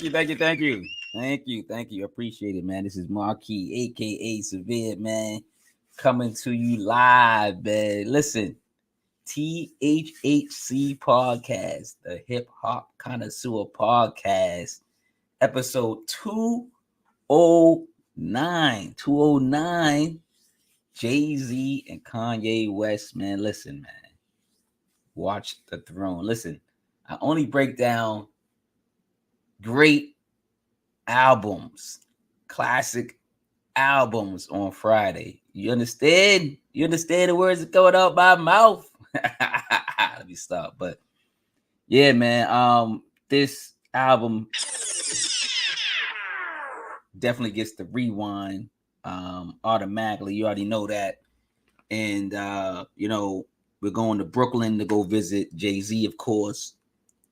you. Appreciate it, man. This is Marquis, aka Severe, man, coming to you live, man. Listen, THHC podcast, the Hip Hop Connoisseur podcast, episode 209. 209. Jay-Z and Kanye West, man. Listen, man. Watch the Throne. Listen, I only break down great albums, classic albums on Friday. You understand? You understand the words that going out my mouth? Let me stop. But yeah, man. This album definitely gets the rewind automatically. You already know that. And we're going to Brooklyn to go visit Jay-Z, of course.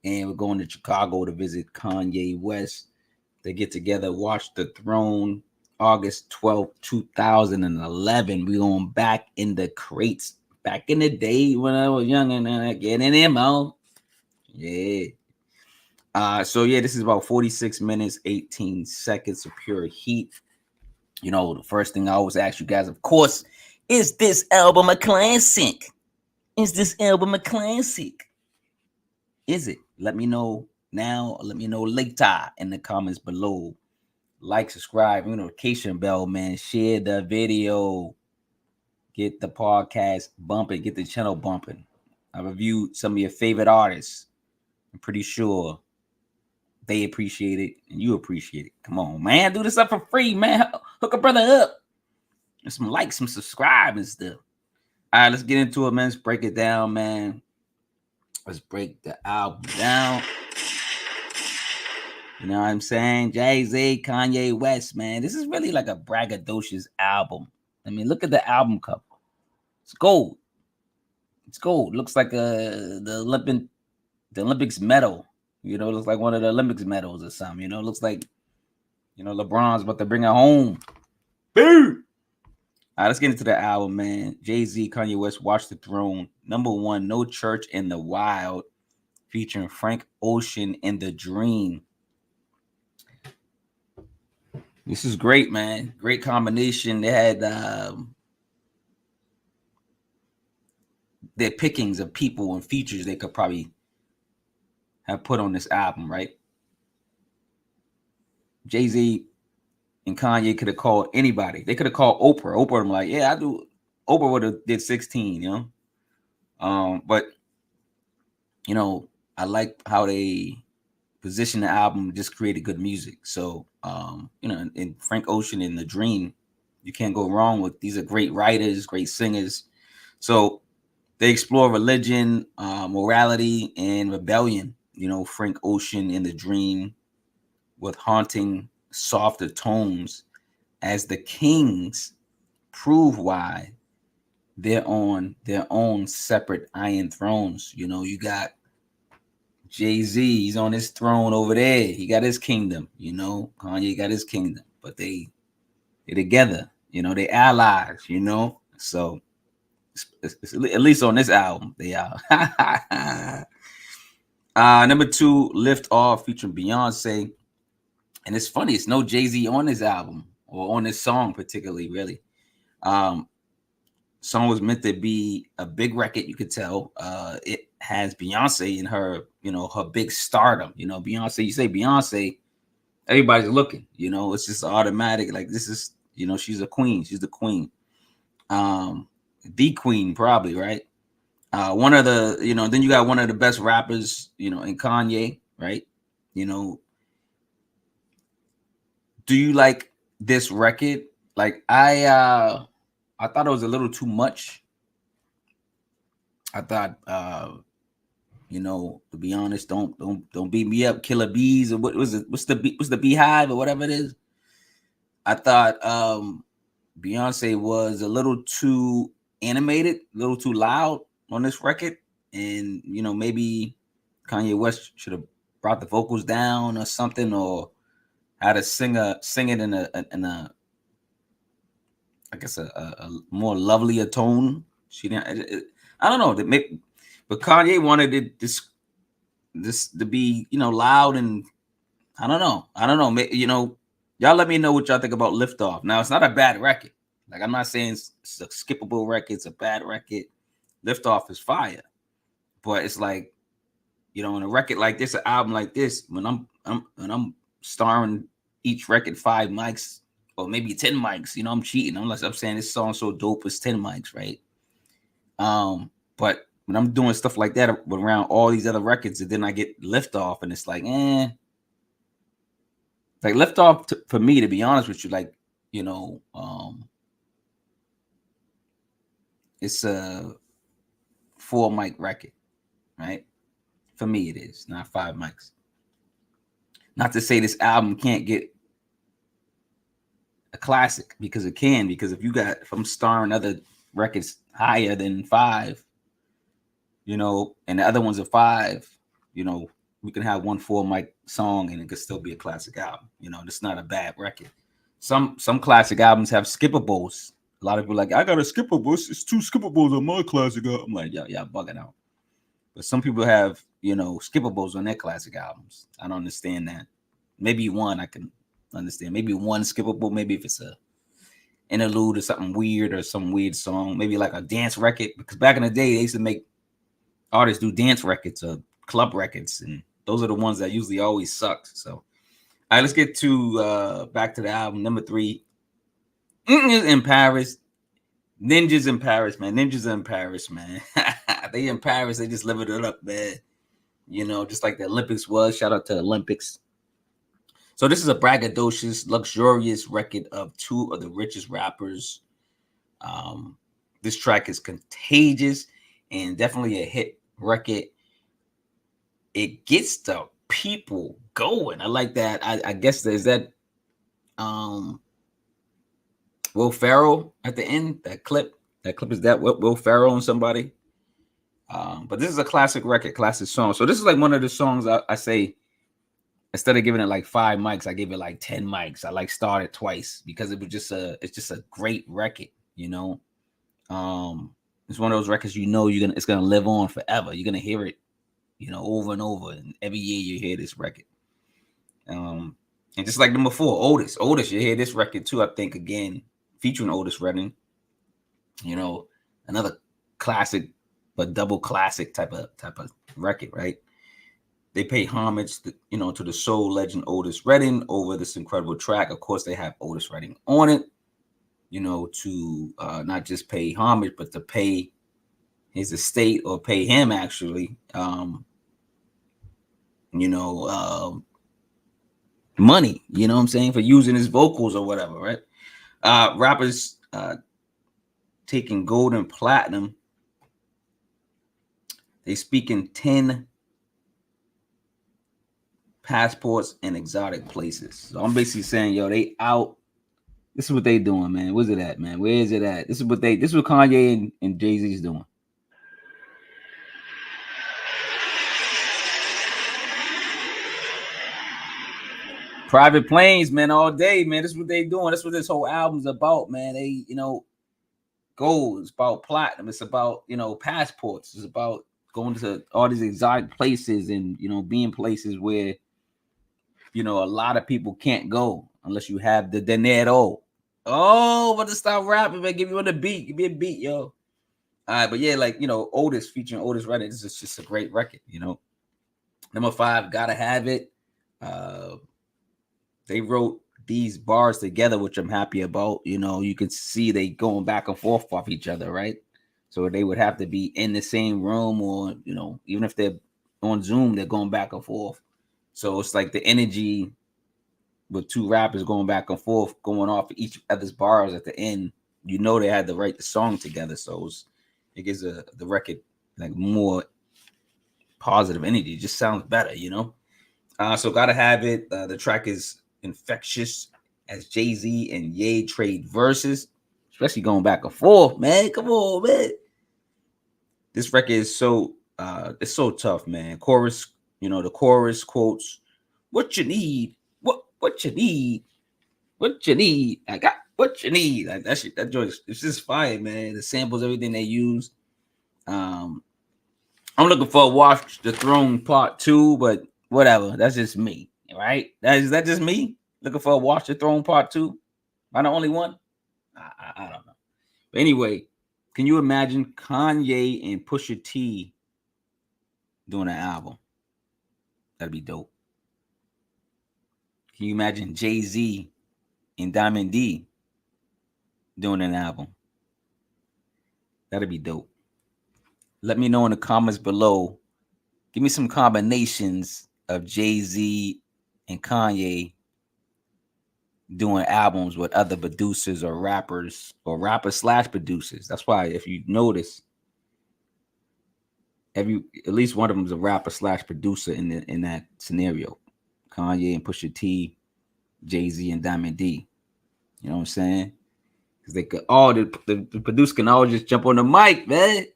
And we're going to Chicago to visit Kanye West. They get together, watch The Throne, August 12th, 2011. We're going back in the crates. Back in the day when I was young and getting in out. Yeah. This is about 46 minutes, 18 seconds of pure heat. You know, the first thing I always ask you guys, of course, is this album a classic? Is this album a classic? Is it? Let me know now. Let me know later in the comments below. Like, subscribe, notification bell, man. Share the video. Get the podcast bumping. Get the channel bumping. I reviewed some of your favorite artists. I'm pretty sure they appreciate it and you appreciate it. Come on, man. Do this up for free, man. Hook a brother up. And some likes, some subscribe and stuff. All right, let's get into it, man. Let's break it down, man. Let's break the album down. You know what I'm saying? Jay-Z, Kanye West, man. This is really like a braggadocious album. I mean, look at the album cover. It's gold. It's gold. Looks like the Olympics medal. You know, it looks like one of the Olympics medals or something. You know, it looks like, LeBron's about to bring it home. Boom! All right, let's get into the album, man. Jay-Z, Kanye West, Watch the Throne. Number 1, No Church in the Wild, featuring Frank Ocean in The Dream. This is great, man. Great combination. They had their pickings of people and features they could probably have put on this album, right? Jay-Z and Kanye could have called anybody. They could have called Oprah. Oprah, I'm like, yeah, I do. Oprah would have did 16, But I like how they position the album, just created good music. So, in Frank Ocean in The Dream, you can't go wrong with. These are great writers, great singers. So they explore religion, morality, and rebellion. Frank Ocean in The Dream with haunting, softer tones as the Kings prove why they're on their own separate iron thrones. You got Jay-Z, he's on his throne over there. He got his kingdom, Kanye got his kingdom, but they're together, they allies, So it's, at least on this album, they are. Number 2, Lift Off, featuring Beyonce. And it's funny, it's no Jay-Z on this album or on this song particularly, really. Song was meant to be a big record, you could tell. It has Beyonce in her, her big stardom. Beyonce, you say Beyonce, everybody's looking, it's just automatic. Like, this is, she's a queen. She's the queen. The queen, probably, right? One of the, then you got one of the best rappers, in Kanye, right? Do you like this record? Like, I thought it was a little too much. I thought, to be honest, don't beat me up, Killer Bees, or what was it? What's the Beehive or whatever it is? I thought Beyonce was a little too animated, a little too loud on this record, and maybe Kanye West should have brought the vocals down or something, or had a singer sing it in a I guess a more lovelier tone. She didn't. I don't know. But Kanye wanted it this to be loud and I don't know. I don't know. You know, y'all let me know what y'all think about Liftoff. Now, it's not a bad record. Like, I'm not saying it's a skippable record. It's a bad record. Liftoff is fire. But it's like, you know, in a record like this, an album like this, when I'm starring each record 5 mics or maybe 10 mics, you know, I'm cheating. Unless I'm saying this song so dope, it's 10 mics, right? But when I'm doing stuff like that around all these other records, and then I get Liftoff, and it's like, like Liftoff for me, to be honest with you, like, you know, it's a 4 mic record, right? For me, it is not 5 mics. Not to say this album can't get a classic, because it can. Because if I'm starring other records higher than 5, you know, and the other ones are 5, you know, we can have one 4 mic song and it could still be a classic album. You know, it's not a bad record. Some classic albums have skippables. A lot of people are like, I got a skippable. It's 2 skippables on my classic album. I'm like, yeah, bugging out. But some people have, you know, skippables on their classic albums. I don't understand that. Maybe one I can understand. Maybe one skippable. Maybe if it's a interlude or something weird or some weird song. Maybe like a dance record. Because back in the day, they used to make artists do dance records or club records, and those are the ones that usually always sucked. So, all right, let's get to back to the album. Number 3, in Paris. Ninjas in Paris, man. Ninjas in Paris, man. They in Paris. They just living it up, man. You know, just like the Olympics was. Shout out to the Olympics. So this is a braggadocious, luxurious record of 2 of the richest rappers. This track is contagious and definitely a hit record. It gets the people going. I like that. I guess there's that Will Ferrell at the end. That clip is that Will Ferrell and somebody. But this is a classic record, classic song. So this is like one of the songs I say, instead of giving it like 5 mics, I give it like 10 mics. I like started twice because it's just a great record, you know. It's one of those records, you know, it's gonna live on forever. You're gonna hear it, you know, over and over, and every year you hear this record. And just like number 4, Otis, you hear this record too, I think, again, featuring Otis Redding. You know, another classic, but double classic type of record, right? They pay homage, to the soul legend Otis Redding over this incredible track. Of course, they have Otis Redding on it, you know, to not just pay homage, but to pay his estate, or pay him actually, money, you know what I'm saying, for using his vocals or whatever, right? Rappers taking gold and platinum. They speak in 10 passports and exotic places. So I'm basically saying, yo, they out. This is what they doing, man. Where's it at, man? Where is it at? This is what Kanye and Jay-Z's doing. Private planes, man, all day, man. This is what they doing. That's what this whole album's about, man. They, gold. It's about platinum. It's about, passports. It's about going to all these exotic places and, being places where, a lot of people can't go unless you have the dinero. Oh, but to stop rapping, man. Give me on the beat. Give me a beat, yo. All right, but yeah, like, Otis, featuring Otis Redding. This is just a great record, Number 5, Gotta Have It. They wrote these bars together, which I'm happy about. You can see they going back and forth off each other, right? So they would have to be in the same room, or, even if they're on Zoom, they're going back and forth. So it's like the energy with 2 rappers going back and forth, going off each other's bars at the end. They had to write the song together. So it gives the record like more positive energy. It just sounds better, So Gotta Have It. The track is infectious as Jay-Z and Ye trade verses, especially going back and forth, man. Come on, man. This record is so it's so tough, man. Chorus, the chorus quotes, "What you need, what you need, what you need. I got what you need." Like that shit, that joint, it's just fire, man. The samples, everything they use. I'm looking for Watch the Throne Part 2, but whatever. That's just me. Right? Is that just me looking for a Watch the Throne Part 2? Am I the only one? I don't know. But anyway, can you imagine Kanye and Pusha T doing an album? That'd be dope. Can you imagine Jay-Z and Diamond D doing an album? That'd be dope. Let me know in the comments below. Give me some combinations of Jay-Z and Kanye doing albums with other producers or rappers slash producers. That's why if you notice, at least one of them is a rapper slash producer in that scenario. Kanye and Pusha T, Jay-Z and Diamond D. You know what I'm saying? Because they could all the producer can all just jump on the mic, man.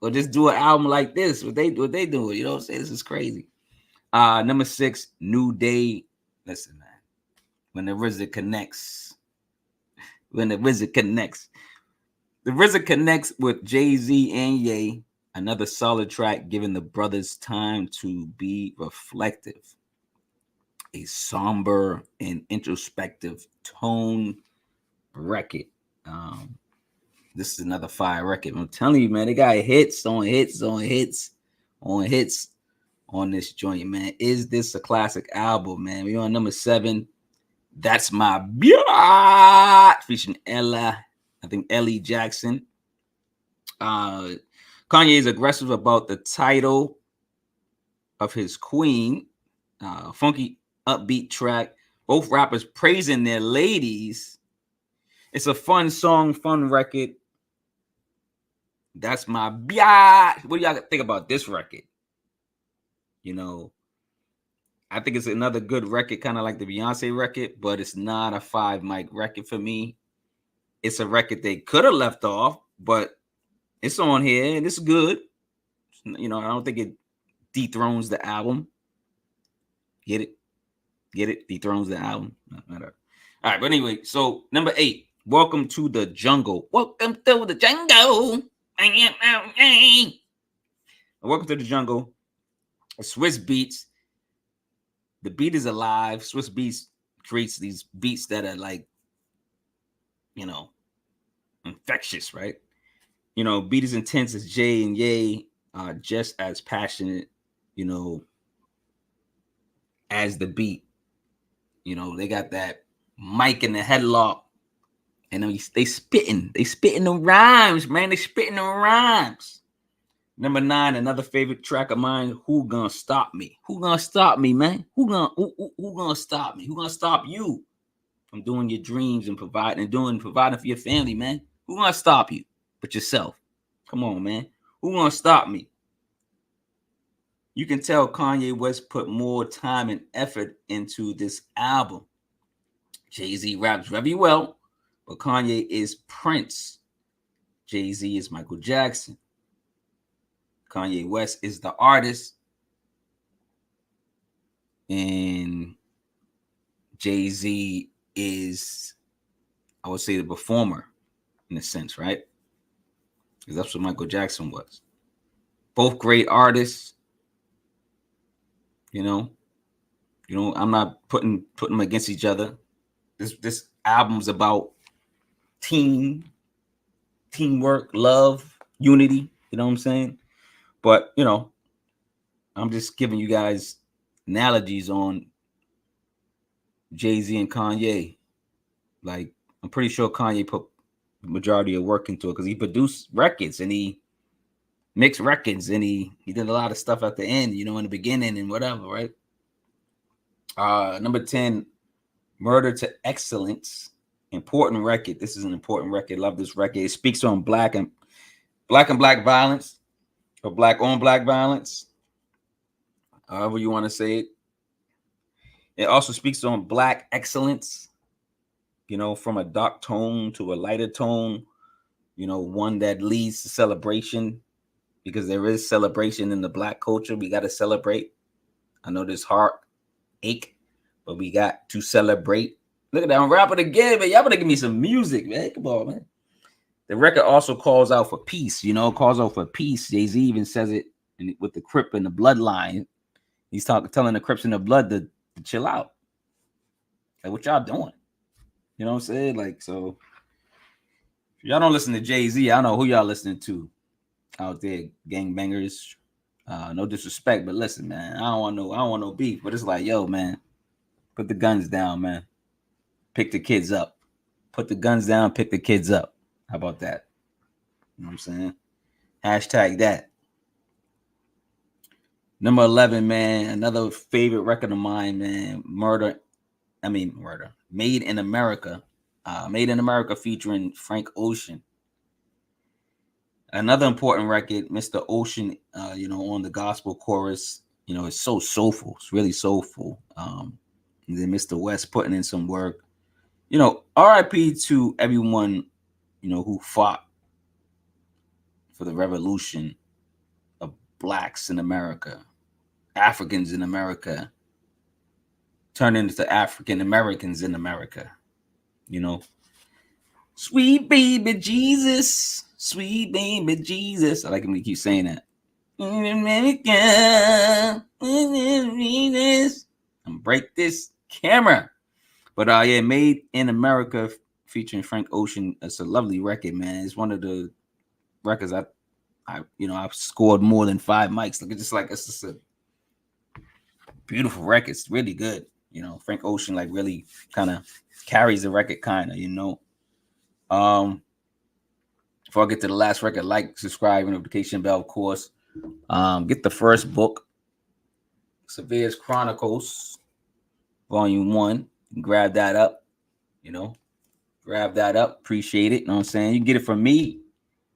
Or just do an album like this. What they do, you know what I'm saying? This is crazy. Number 6, New Day. Listen, man. When the RZA connects. The RZA connects with Jay-Z and Ye. Another solid track giving the brothers time to be reflective. A somber and introspective tone record. This is another fire record. I'm telling you, man, they got hits on hits on hits on hits on this joint, man. Is this a classic album, man? We're on number 7. That's My Beat, featuring Ella. I think Elly Jackson. Kanye is aggressive about the title of his queen. Funky, upbeat track. Both rappers praising their ladies. It's a fun song, fun record. That's My Beat. What do y'all think about this record? You know, I think it's another good record, kind of like the Beyonce record, but it's not a 5 mic record for me. It's a record they could have left off, but it's on here and it's good. You know, I don't think it dethrones the album. Get it? Dethrones the album. All right, but anyway, so number 8, Welcome to the Jungle. Welcome to the jungle. Welcome to the Jungle. Swiss Beats. The beat is alive. Swiss Beats creates these beats that are like, you know, infectious, right? You know, beat is intense as Jay and Ye are just as passionate, you know, as the beat. You know, they got that mic in the headlock, and they spitting the rhymes, man. They spitting the rhymes. Number 9, another favorite track of mine, Who Gon Stop Me? Who gonna stop me, man? Who gonna stop me? Who gonna stop you from doing your dreams and providing for your family, man? Who gonna stop you but yourself? Come on, man. Who gonna stop me? You can tell Kanye West put more time and effort into this album. Jay-Z raps very well, but Kanye is Prince. Jay-Z is Michael Jackson. Kanye West is the artist. And Jay-Z is, I would say, the performer in a sense, right? Because that's what Michael Jackson was. Both great artists. You know, I'm not putting them against each other. This album's about teamwork, love, unity. You know what I'm saying? But, you know, I'm just giving you guys analogies on Jay-Z and Kanye. Like, I'm pretty sure Kanye put the majority of work into it because he produced records and he mixed records and he did a lot of stuff at the end, you know, in the beginning and whatever, right? Number 10, Murder to Excellence. Important record. This is an important record. Love this record. It speaks on black and black violence. Or black on black violence, however you want to say it. It also speaks on black excellence, you know, from a dark tone to a lighter tone, you know, one that leads to celebration, because there is celebration in the black culture. We got to celebrate. I know this heart ache, but we got to celebrate. Look at that, I'm rapping again, man. Y'all better give me some music, man. Come on, man. The record also calls out for peace, you know, calls out for peace. Jay-Z even says it with the Crip and the bloodline. He's telling the Crips and the blood to to chill out. Like, what y'all doing? You know what I'm saying? Like, so if y'all don't listen to Jay-Z, I don't know who y'all listening to out there, gangbangers. No disrespect, but listen, man, I don't want no beef. But it's like, yo, man, put the guns down, man. Pick the kids up. Put the guns down, pick the kids up. How about that? You know what I'm saying? Hashtag that. Number 11, man, another favorite record of mine, man. Murder. Made in America. Made in America featuring Frank Ocean. Another important record, Mr. Ocean, on the gospel chorus, it's so soulful. It's really soulful. And then Mr. West putting in some work. RIP to everyone, who fought for the revolution of blacks in America, Africans in America, turned into African Americans in America. Sweet baby Jesus, sweet baby Jesus. I like him to keep saying that. In America, and break this camera. But Made in America featuring Frank Ocean. It's a lovely record, man. It's one of the records I've scored more than 5 mics. Look, it's just a beautiful record. It's really good. Frank Ocean like really kind of carries the record, kind of. Before I get to the last record, like, subscribe, notification bell, of course. Get the first book, Severe's Chronicles, Volume 1. Grab that up, grab that up. Appreciate it. You know what I'm saying? You can get it from me,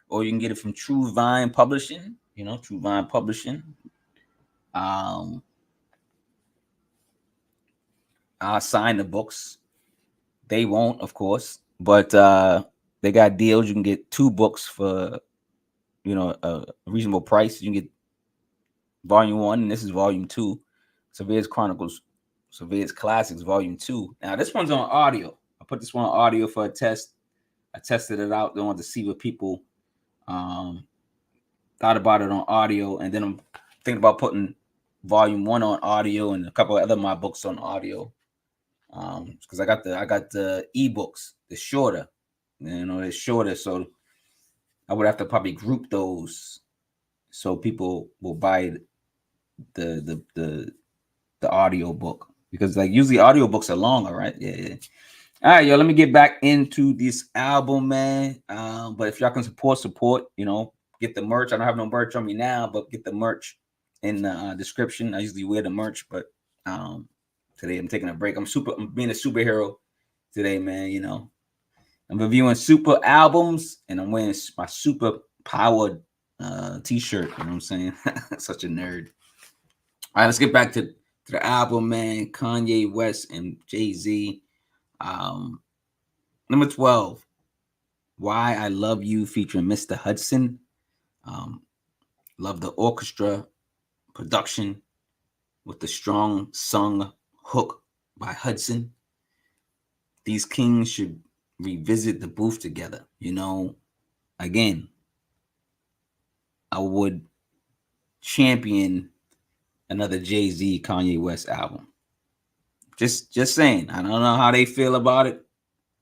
or you can get it from True Vine Publishing. True Vine Publishing. I'll sign the books. They won't, of course, but they got deals. You can get 2 books for, a reasonable price. You can get Volume 1, and this is Volume 2. Severe's Chronicles, Severe's Classics, Volume 2. Now, this one's on audio. I put this one on audio for a test. I tested it out. I wanted to see what people thought about it on audio, and then I'm thinking about putting Volume 1 on audio and a couple of other of my books on audio. Because I got the ebooks. They're shorter. They're shorter, so I would have to probably group those so people will buy the audio book, because like usually audio books are longer, right? Yeah. All right, yo, let me get back into this album, man. But if y'all can support, get the merch. I don't have no merch on me now, but get the merch in the description. I usually wear the merch, but today I'm taking a break. I'm being a superhero today, man. I'm reviewing super albums, and I'm wearing my super powered t-shirt. You know what I'm saying? Such a nerd. All right, let's get back to the album, man. Kanye West and Jay-Z. Number 12, Why I Love You featuring Mr. Hudson. Love the orchestra production with the strong sung hook by Hudson. These kings should revisit the booth together. Again, I would champion another Jay-Z Kanye West album. Just saying. I don't know how they feel about it,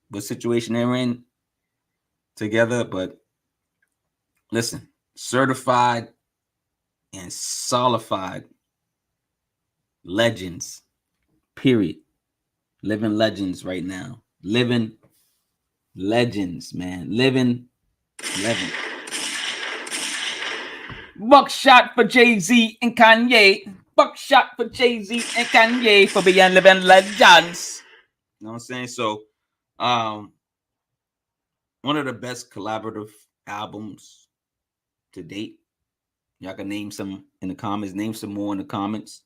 what situation they're in together, but listen, certified and solidified legends, period. Living legends right now. Living legends, man. Living legends. Buckshot for Jay-Z and Kanye. Buckshot for Jay-Z and Kanye for being living legends. You know what I'm saying? So, one of the best collaborative albums to date. Y'all can name some in the comments. Name some more in the comments.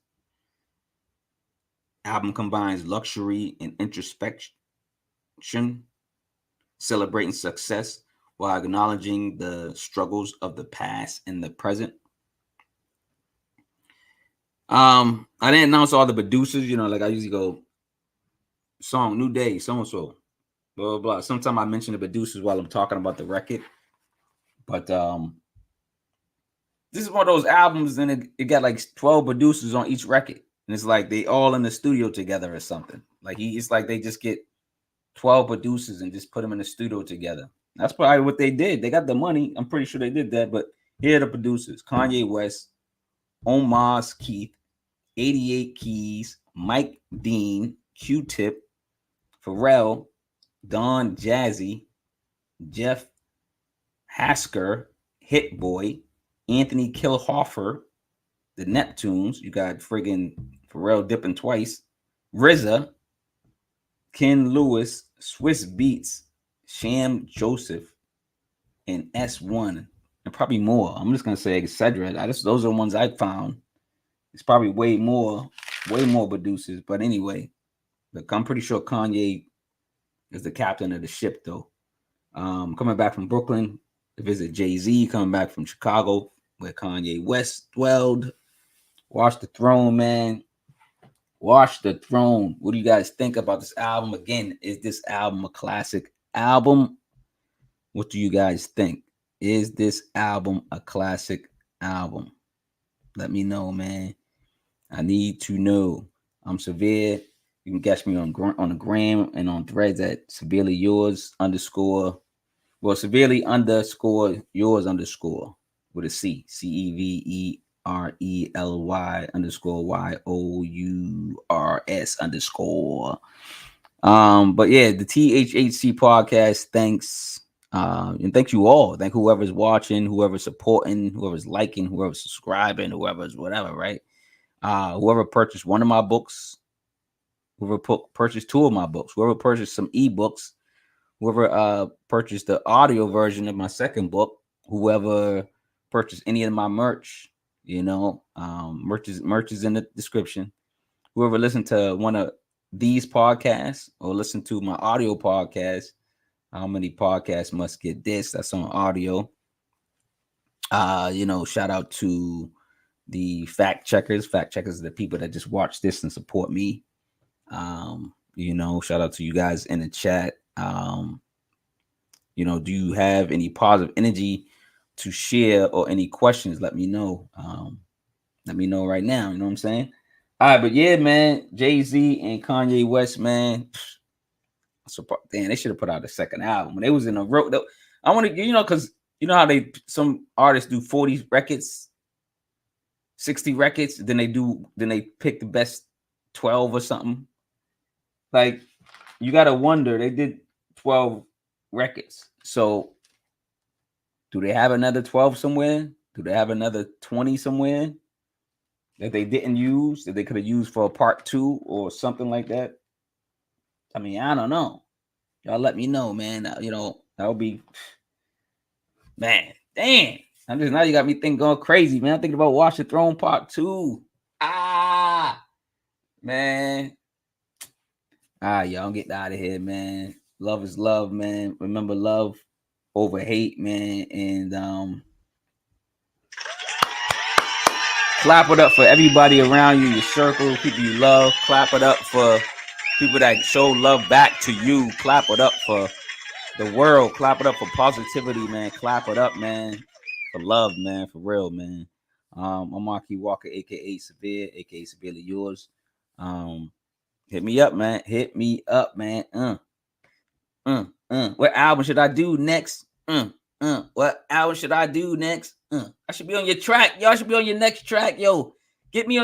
Album combines luxury and introspection, celebrating success while acknowledging the struggles of the past and the present. I didn't announce all the producers, like I usually go song, new day, so-and-so, blah, blah, blah. Sometimes I mention the producers while I'm talking about the record. But this is one of those albums, and it got like 12 producers on each record. And it's like they all in the studio together or something. Like it's like they just get 12 producers and just put them in the studio together. That's probably what they did. They got the money. I'm pretty sure they did that. But here are the producers: Kanye West, Omar's Keith, 88 Keys, Mike Dean, Q-Tip, Pharrell, Don Jazzy, Jeff Hasker, Hit Boy, Anthony Kilhofer, the Neptunes. You got friggin' Pharrell dipping twice. RZA, Ken Lewis, Swiss Beats, Sham Joseph, and S1, and probably more. I'm just gonna say etc. Those are the ones I found. It's probably way more producers. But anyway, look, I'm pretty sure Kanye is the captain of the ship, though. Coming back from Brooklyn to visit Jay-Z, coming back from Chicago, where Kanye West dwelled. Watch the Throne, man. Watch the Throne. What do you guys think about this album? Again, is this album a classic album? What do you guys think? Is this album a classic album? Let me know, man. I need to know. I'm Severe. You can catch me on the gram and on threads at Severely Yours _ Severely _ yours _ with a C. CEVERELY _YOURS _ But yeah, the THHC podcast. Thanks. And thank you all. Thank whoever's watching, whoever's supporting, whoever's liking, whoever's subscribing, whoever's whatever, right? Whoever purchased one of my books, whoever purchased two of my books, whoever purchased some ebooks, whoever purchased the audio version of my second book, whoever purchased any of my merch, merch is in the description. Whoever listened to one of these podcasts or listened to my audio podcast, how many podcasts must get this? That's on audio. Shout out to the fact checkers. Fact checkers are the people that just watch this and support me. Shout out to you guys in the chat. Do you have any positive energy to share or any questions? Let me know. Let me know right now. You know what I'm saying? All right, but yeah, man, Jay-Z and Kanye West, man. So damn, they should have put out a second album when they was in a row. I want to, because you know how some artists do 40 records, 60 records, then they pick the best 12 or something. Like, you gotta wonder, they did 12 records. So do they have another 12 somewhere? Do they have another 20 somewhere that they didn't use, that they could have used for a part 2 or something like that? I mean, I don't know. Y'all let me know, man. That would be, man, damn. Now you got me going crazy, man. I'm thinking about Watch the Throne Part 2. Man. Y'all get out of here, man. Love is love, man. Remember, love over hate, man. And clap it up for everybody around you, your circle, people you love. Clap it up for people that show love back to you. Clap it up for the world. Clap it up for positivity, man. Clap it up, man, for love, man, for real, man. I'm Marquis Walker, aka Severe, aka Severely Yours. Hit me up, man. Hit me up, man. What album should I do next? What album should I do next? I should be on your track. Y'all should be on your next track, yo. Get me on your